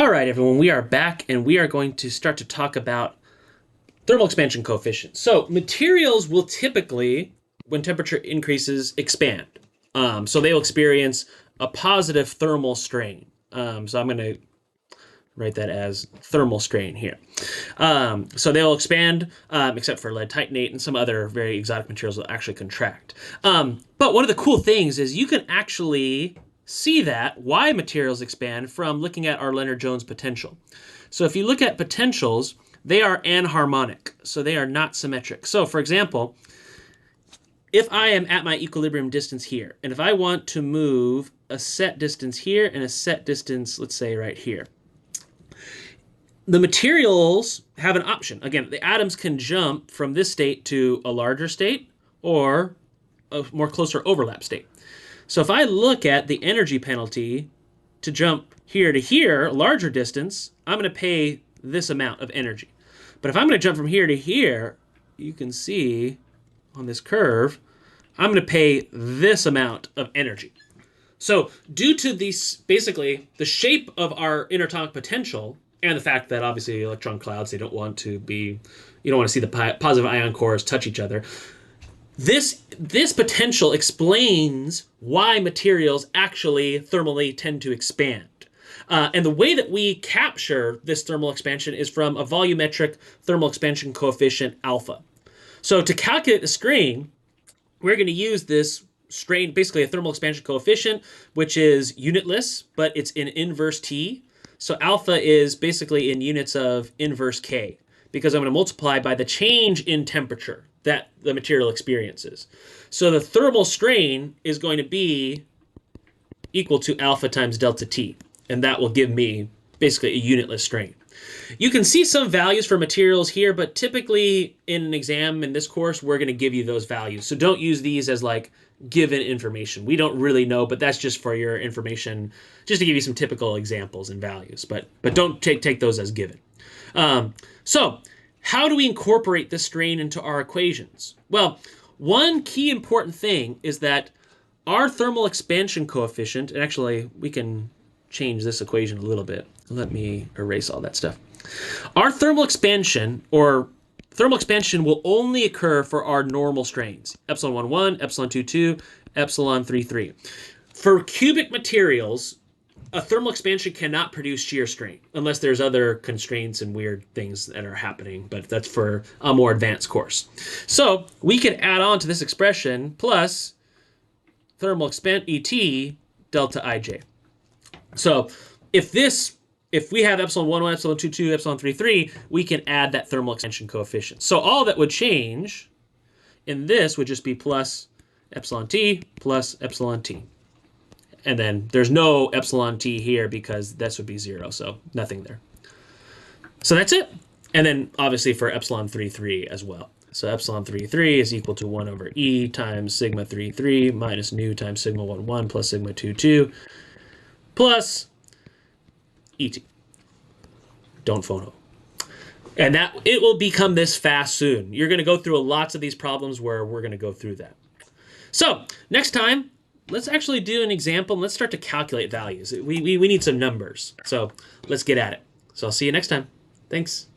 All right, everyone, we are back and we are going to start to talk about thermal expansion coefficient. So materials will typically, when temperature increases, expand. So they'll experience a positive thermal strain. So I'm going to write that as thermal strain here. So they'll expand, except for lead titanate and some other very exotic materials will actually contract. But one of the cool things is you can actually see that why materials expand from looking at our Lennard-Jones potential. So if you look at potentials, they are anharmonic, so they are not symmetric. So for example, if I am at my equilibrium distance here, and if I want to move a set distance here and a set distance, let's say right here, the materials have an option. Again, the atoms can jump from this state to a larger state or a more closer overlap state. So if I look at the energy penalty to jump here to here, a larger distance, I'm going to pay this amount of energy. But if I'm going to jump from here to here, you can see on this curve, I'm going to pay this amount of energy. So due to these, basically, the shape of our interatomic potential and the fact that obviously electron clouds, they don't want to be, you don't want to see the positive ion cores touch each other. This potential explains why materials actually thermally tend to expand. And the way that we capture this thermal expansion is from a volumetric thermal expansion coefficient alpha. So to calculate the strain, we're going to use this strain, basically a thermal expansion coefficient, which is unitless, but it's in inverse T. So alpha is basically in units of inverse K, because I'm going to multiply by the change in temperature that the material experiences. So the thermal strain is going to be equal to alpha times delta T, and that will give me basically a unitless strain. You can see some values for materials here, but typically in an exam in this course, we're going to give you those values. So don't use these as like given information. We don't really know, but that's just for your information, just to give you some typical examples and values. But don't take those as given. So how do we incorporate this strain into our equations? Well, one key important thing is that our thermal expansion coefficient, and actually we can change this equation a little bit. Let me erase all that stuff. Our thermal expansion will only occur for our normal strains, epsilon 1, 1, epsilon 2, 2, epsilon 3, 3. For cubic materials, a thermal expansion cannot produce shear strain unless there's other constraints and weird things that are happening, but that's for a more advanced course. So we can add on to this expression plus thermal expand ET delta IJ. So if we have epsilon 1, 1, epsilon 2, 2, epsilon 3, 3, we can add that thermal expansion coefficient. So all that would change in this would just be plus epsilon T plus epsilon T. And then there's no epsilon T here because this would be 0, so nothing there. So that's it. And then obviously for epsilon 3, 3 as well. So epsilon 3, 3 is equal to 1 over E times sigma 3, 3 minus nu times sigma 1, 1 plus sigma 2, 2 plus ET. Don't phono. And that it will become this fast soon. You're going to go through lots of these problems where we're going to go through that. So next time, let's actually do an example and let's start to calculate values. We need some numbers. So let's get at it. So I'll see you next time. Thanks.